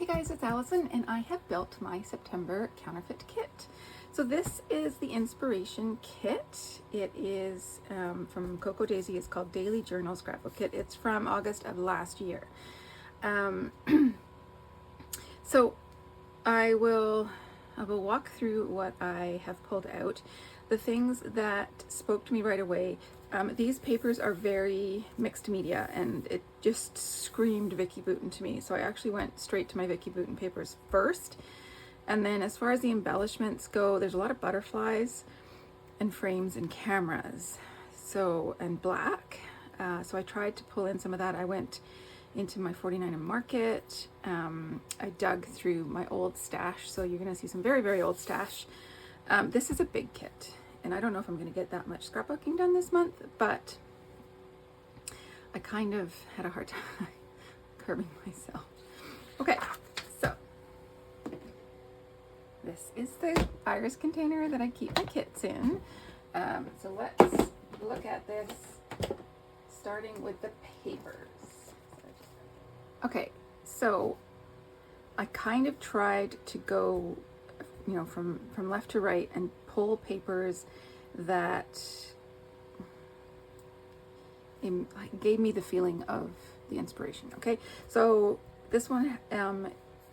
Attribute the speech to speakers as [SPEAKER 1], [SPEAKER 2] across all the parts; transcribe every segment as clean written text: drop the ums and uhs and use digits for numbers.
[SPEAKER 1] Hey guys, it's Allison and I have built my September counterfeit kit. So this is the inspiration kit. It is from Coco Daisy. It's called Daily Journal Scrapbook Kit. It's from August of last year. So I will walk through what I have pulled out. The things that spoke to me right away. These papers are very mixed media and it just screamed Vicky Boutin to me. So I actually went straight to my Vicky Boutin papers first. And then as far as the embellishments go, there's a lot of butterflies and frames and cameras. So, and black. So I tried to pull in some of that. I went into my 49 Market. I dug through my old stash. So you're gonna see some very, very old stash. This is a big kit. And I don't know if I'm going to get that much scrapbooking done this month, but I kind of had a hard time curbing myself. Okay, so this is the iris container that I keep my kits in. So let's look at this, starting with the papers. Okay, so I kind of tried to go, you know, from left to right and pull papers that gave me the feeling of the inspiration. Okay, so this one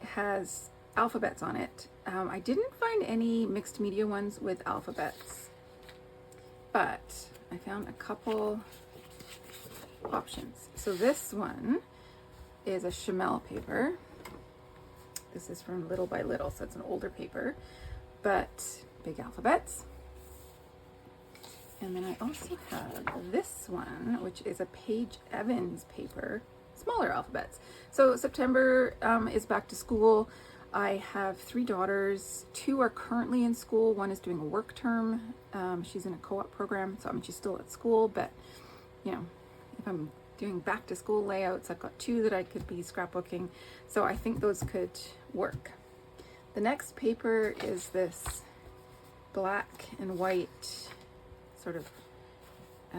[SPEAKER 1] has alphabets on it. I didn't find any mixed media ones with alphabets, but I found a couple options. So this one is a Chamel paper. This is from Little by Little, so it's an older paper, but big alphabets. And then I also have this one, which is a Paige Evans paper, smaller alphabets. So September is back to school. I have 3 daughters. 2 are currently in school. One is doing a work term. She's in a co-op program, so I mean, she's still at school, but you know, if I'm doing back to school layouts, I've got 2 that I could be scrapbooking. So I think those could work. The next paper is this black and white sort of, I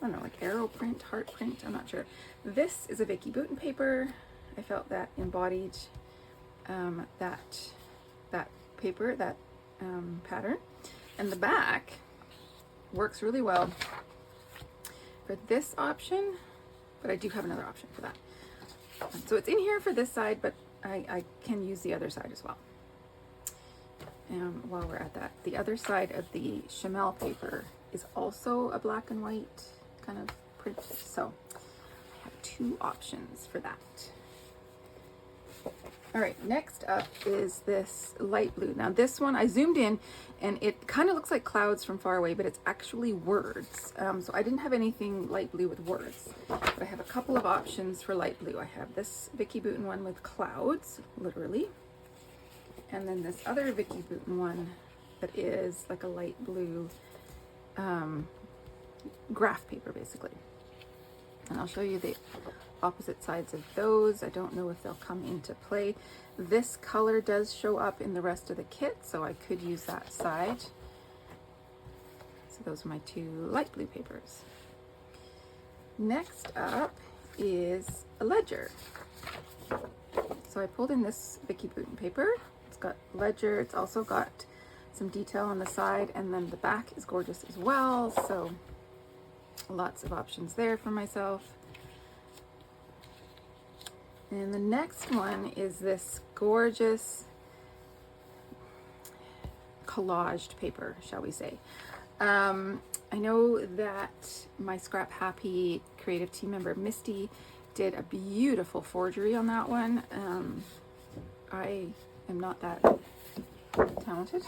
[SPEAKER 1] don't know, like arrow print, heart print, I'm not sure. This is a Vicky Boutin paper. I felt that embodied that paper, that pattern. And the back works really well for this option, but I do have another option for that. So it's in here for this side, but I can use the other side as well. And while we're at that, the other side of the Chamel paper is also a black and white kind of print. So I have 2 options for that. All right, next up is this light blue. Now this one, I zoomed in and it kind of looks like clouds from far away, but it's actually words. So I didn't have anything light blue with words, but I have a couple of options for light blue. I have this Vicky Boutin one with clouds, literally. And then this other Vicky Boutin one that is like a light blue graph paper, basically. And I'll show you the opposite sides of those. I don't know if they'll come into play. This color does show up in the rest of the kit, so I could use that side. So those are my 2 light blue papers. Next up is a ledger. So I pulled in this Vicky Boutin paper. It's got ledger. It's also got some detail on the side, and then the back is gorgeous as well. So lots of options there for myself. And the next one is this gorgeous collaged paper, shall we say. I know that my Scrap Happy creative team member Misty did a beautiful forgery on that one. I am not that talented.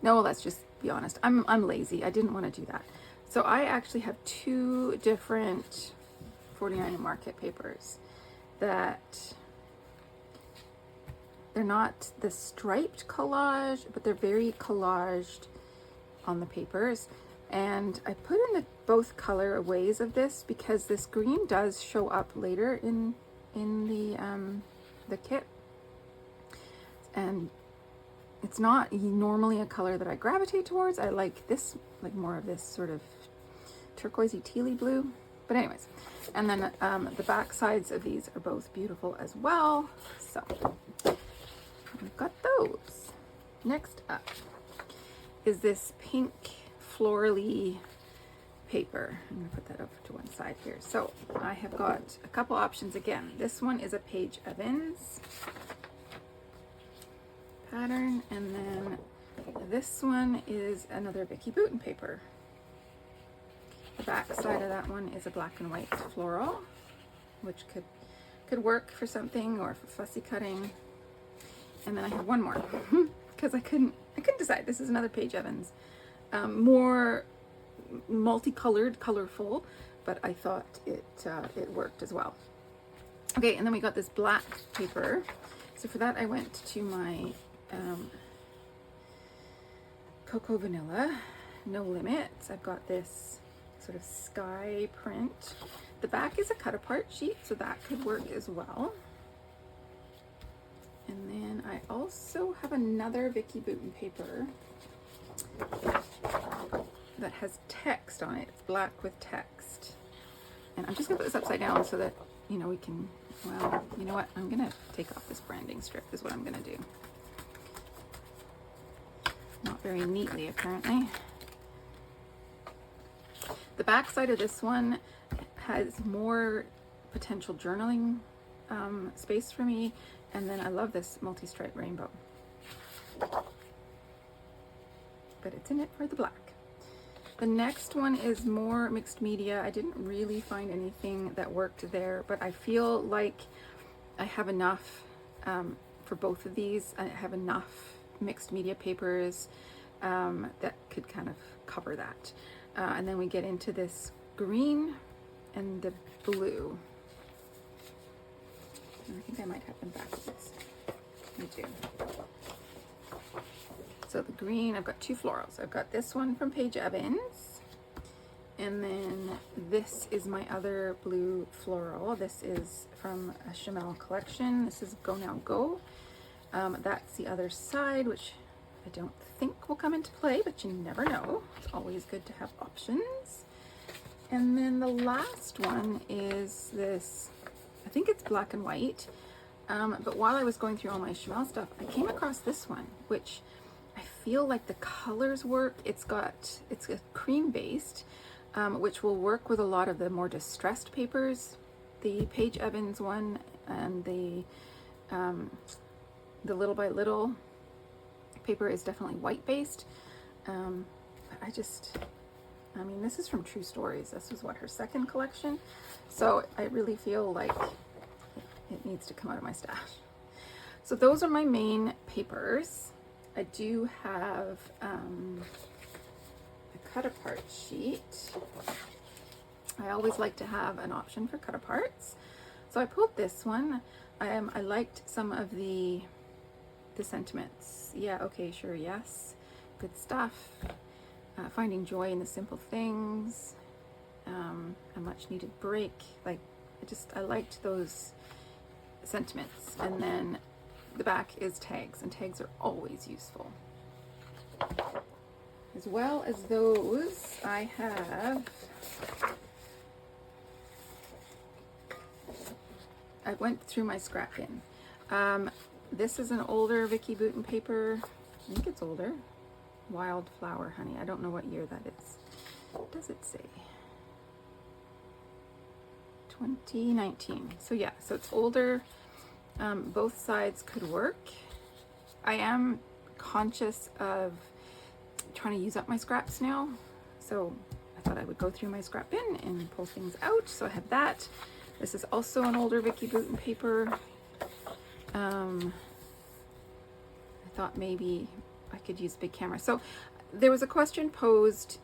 [SPEAKER 1] No, let's just be honest. I'm lazy. I didn't want to do that. So I actually have 2 different 49 Market papers that they're not the striped collage, but they're very collaged on the papers. And I put in both colorways of this because this green does show up later in the kit, and it's not normally a color that I gravitate towards. I like this, like more of this sort of turquoisey tealy blue, But anyways, and then the back sides of these are both beautiful as well. So we've got those. Next up is this pink florally paper. I'm going to put that over to one side here. So I have got a couple options again. This one is a Paige Evans pattern, and then this one is another Vicky Bouton paper. The back side of that one is a black and white floral, which could work for something or for fussy cutting. And then I have one more because I couldn't decide. This is another Paige Evans, more multicolored, colorful, but I thought it worked as well. Okay, and then we got this black paper. So for that I went to my Cocoa Vanilla No Limits. I've got this sort of sky print. The back is a cut apart sheet, so that could work as well. And then I also have another Vicky Bouton paper that has text on it. It's black with text. And I'm just gonna put this upside down so that, you know, we can, well, you know what? I'm gonna take off this branding strip is what I'm gonna do. Not very neatly, apparently. The back side of this one has more potential journaling space for me. And then I love this multi-stripe rainbow. But it's in it for the black. The next one is more mixed media. I didn't really find anything that worked there, but I feel like I have enough for both of these. I have enough mixed media papers that could kind of cover that. And then we get into this green and the blue. And I think I might have them backwards. I do. So the green, I've got two florals. I've got this one from Paige Evans, and then this is my other blue floral. This is from a Chamel collection. This is Go Now Go. That's the other side, which I don't think will come into play, but you never know. It's always good to have options. And then the last one is this, I think it's black and white, but while I was going through all my Chamel stuff, I came across this one, which I feel like the colors work. It's a cream based, which will work with a lot of the more distressed papers. The Paige Evans one and the Little by Little paper is definitely white based. But I mean, this is from True Stories. This was what, her second collection. So I really feel like it needs to come out of my stash. So those are my main papers. I do have a cut apart sheet. I always like to have an option for cut aparts. So I pulled this one. I liked some of the sentiments. Yeah, okay, sure, yes. Good stuff. Finding joy in the simple things. A much needed break. Like, I liked those sentiments. And then the back is tags, and tags are always useful. As well as those, I went through my scrap bin. This is an older Vicky Bouton paper. I think it's older. Wildflower Honey. I don't know what year that is. What does it say? 2019. So yeah, so it's older. Both sides could work. I am conscious of trying to use up my scraps now, so I thought I would go through my scrap bin and pull things out. So I have that. This is also an older Vicky Bouton paper. I thought maybe I could use big camera. So there was a question posed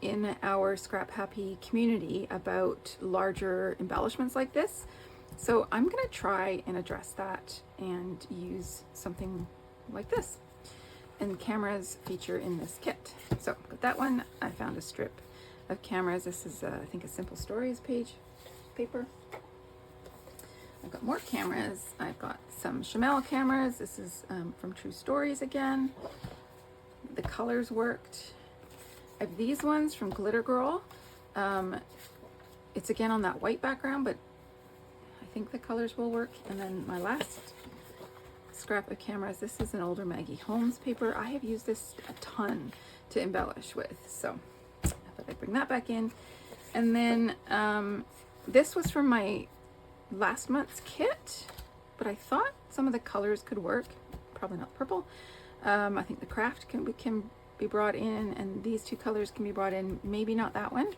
[SPEAKER 1] in our Scrap Happy community about larger embellishments like this. So I'm gonna try and address that and use something like this. And cameras feature in this kit. So with that one, I found a strip of cameras. This is I think a Simple Stories page paper. I've got more cameras. I've got some Chamel cameras. This is from True Stories again. The colors worked. I have these ones from Glitter Girl. it's again on that white background, but I think the colors will work. And then my last scrap of cameras, this is an older Maggie Holmes paper. I have used this a ton to embellish with, so I thought I'd bring that back in. And then this was from my last month's kit, but I thought some of the colors could work. Probably not purple. I think the craft can be brought in, and these two colors can be brought in. Maybe not that one.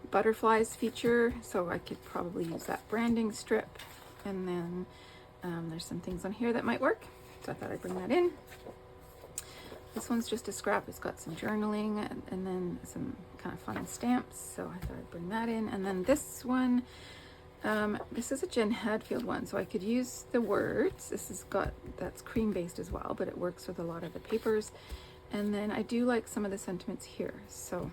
[SPEAKER 1] Butterflies feature, so I could probably use that branding strip. And then there's some things on here that might work, so I thought I'd bring that in. This one's just a scrap. It's got some journaling and then some kind of fun stamps, so I thought I'd bring that in. And then this one, this is a Jen Hadfield one, so I could use the words. That's cream based as well, but it works with a lot of the papers. And then I do like some of the sentiments here. So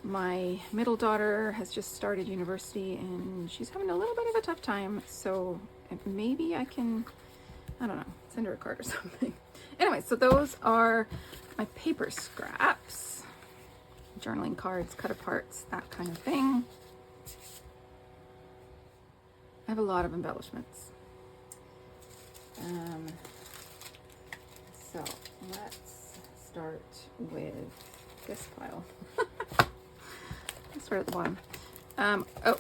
[SPEAKER 1] my middle daughter has just started university and she's having a little bit of a tough time, so maybe I can, I don't know, send her a card or something. Anyway, so those are my paper scraps, journaling cards, cut aparts, that kind of thing. I have a lot of embellishments. So let's start with this pile. Let's start at the bottom. Oh,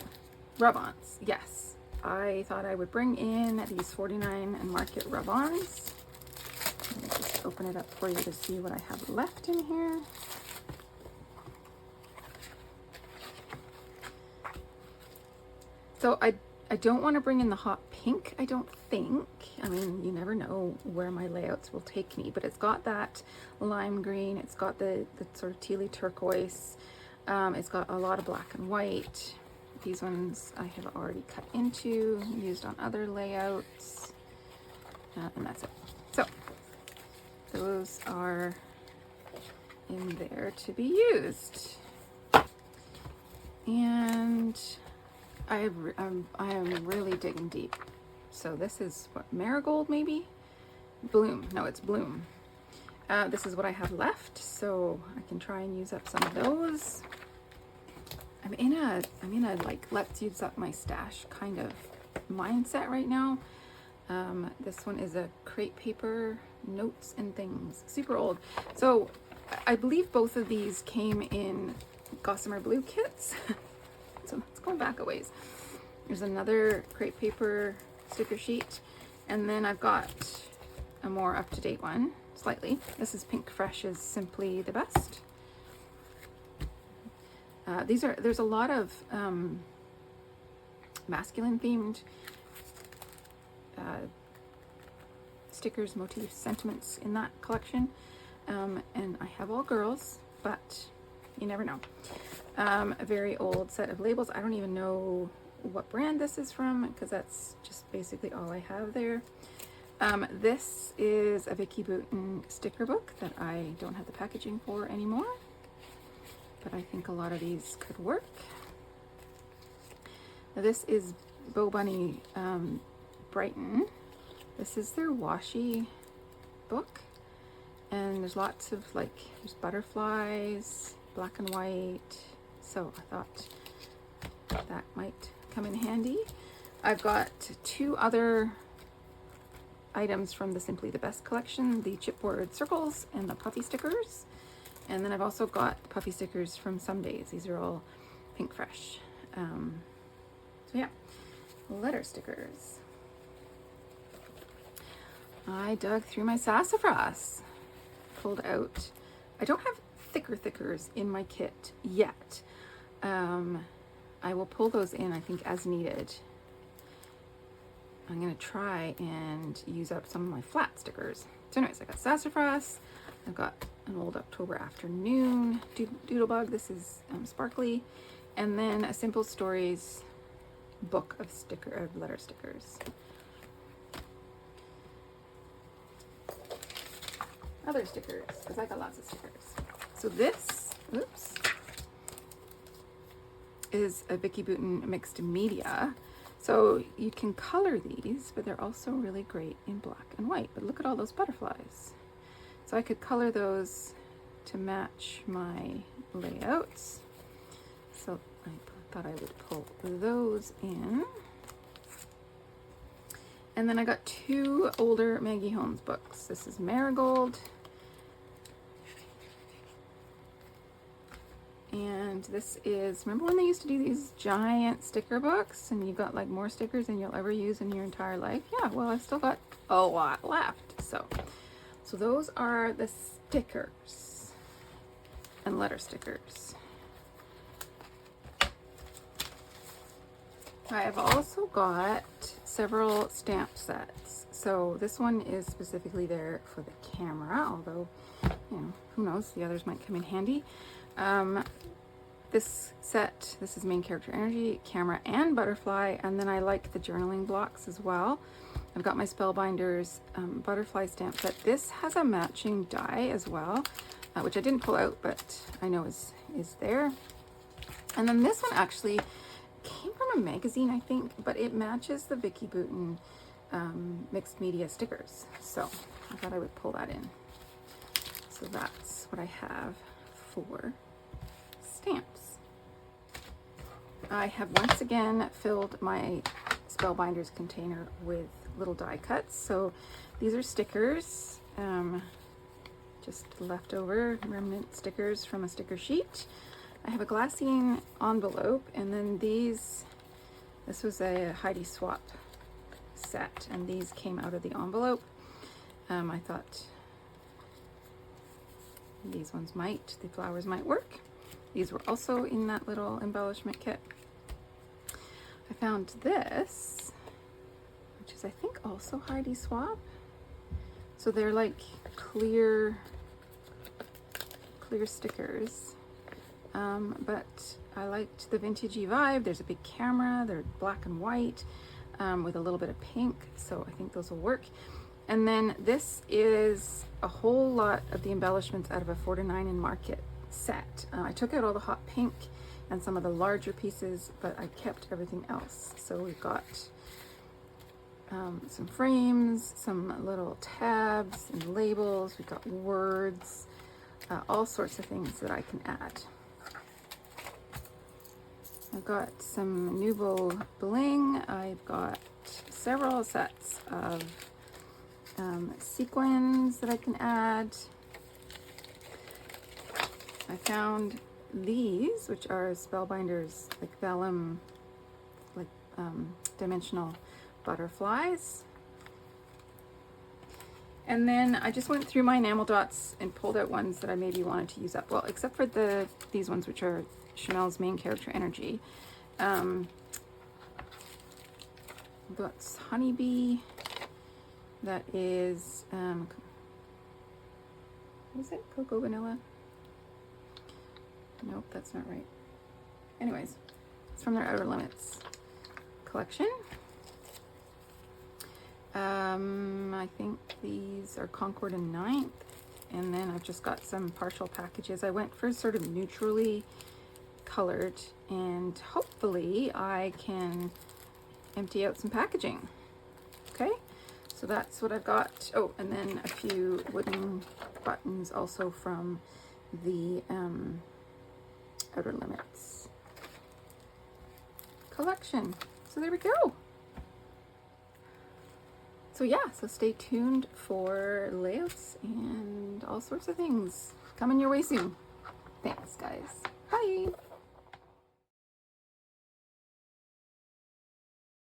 [SPEAKER 1] rub-ons. Yes, I thought I would bring in these 49 and Market rub-ons. Let me just open it up for you to see what I have left in here. So I don't want to bring in the hot pink, I don't think. I mean, you never know where my layouts will take me, but it's got that lime green, it's got the sort of tealy turquoise, it's got a lot of black and white. These ones I have already cut into, used on other layouts, and that's it. So those are in there to be used. And I am really digging deep. So this is what, marigold maybe? Bloom. No, it's bloom. This is what I have left, so I can try and use up some of those. I'm in a like let's use up my stash kind of mindset right now. This one is a crepe paper, notes and things, super old. So I believe both of these came in Gossamer Blue kits. So let's go back a ways. There's another crepe paper sticker sheet, and then I've got a more up-to-date one, slightly. This is Pink Fresh's Simply the Best. There's a lot of masculine themed stickers, motifs, sentiments in that collection, and I have all girls, but you never know. A very old set of labels. I don't even know what brand this is from because that's just basically all I have there. This is a Vicky Bouton sticker book that I don't have the packaging for anymore, but I think a lot of these could work. Now this is Bo Bunny Brighton. This is their washi book, and there's lots of there's butterflies, black and white, so I thought that might come in handy. I've got two other items from the Simply the Best collection, the chipboard circles and the puffy stickers, and then I've also got puffy stickers from Some Days. These are all Pink Fresh. So yeah, letter stickers. I dug through my sassafras, pulled out. I don't have thickers in my kit yet. I will pull those in, I think, as needed. I'm gonna try and use up some of my flat stickers. So anyways, I got sassafras, I've got an old October Afternoon doodlebug, this is sparkly, and then a Simple Stories book of letter stickers. Other stickers, because I got lots of stickers. So this, oops, is a Vicky Bouton mixed media. So you can color these, but they're also really great in black and white. But look at all those butterflies. So I could color those to match my layouts. So I thought I would pull those in. And then I got two older Maggie Holmes books. This is Marigold. And this is, remember when they used to do these giant sticker books and you got like more stickers than you'll ever use in your entire life? Yeah, well, I've still got a lot left. So those are the stickers and letter stickers. I have also got several stamp sets. So this one is specifically there for the camera, although, you know, who knows, the others might come in handy. This set, this is main character energy, camera, and butterfly, and then I like the journaling blocks as well. I've got my Spellbinders butterfly stamp set. This has a matching die as well, which I didn't pull out, but I know is there. And then this one actually came from a magazine, I think, but it matches the Vicky Boutin mixed media stickers. So I thought I would pull that in. So that's what I have for stamps. I have once again filled my Spellbinders container with little die cuts. So these are stickers, just leftover remnant stickers from a sticker sheet. I have a glassine envelope, and then this was a Heidi Swap set, and these came out of the envelope. I thought these ones the flowers might work. These were also in that little embellishment kit. I found this, which is I think also Heidi Swap. So they're like clear stickers. But I liked the vintagey vibe. There's a big camera, they're black and white with a little bit of pink, so I think those will work. And then this is a whole lot of the embellishments out of a 4 to 9 in Market set. I took out all the hot pink and some of the larger pieces, but I kept everything else. So we've got some frames, some little tabs and labels, we've got words, all sorts of things that I can add. I've got some Nuble bling. I've got several sets of sequins that I can add. I found these, which are Spellbinders, like vellum, like dimensional butterflies. And then I just went through my enamel dots and pulled out ones that I maybe wanted to use up. Well, except for these ones, which are Chanel's main character energy. That's Honeybee. That is, what is it? Cocoa Vanilla? Nope, that's not right. Anyways, it's from their Outer Limits collection. I think these are Concord and Ninth. And then I've just got some partial packages. I went for sort of neutrally colored, and hopefully I can empty out some packaging. Okay, so that's what I've got. Oh, and then a few wooden buttons also from the Outer Limits collection. So there we go. So yeah, so stay tuned for layouts and all sorts of things coming your way soon. Thanks, guys. Bye.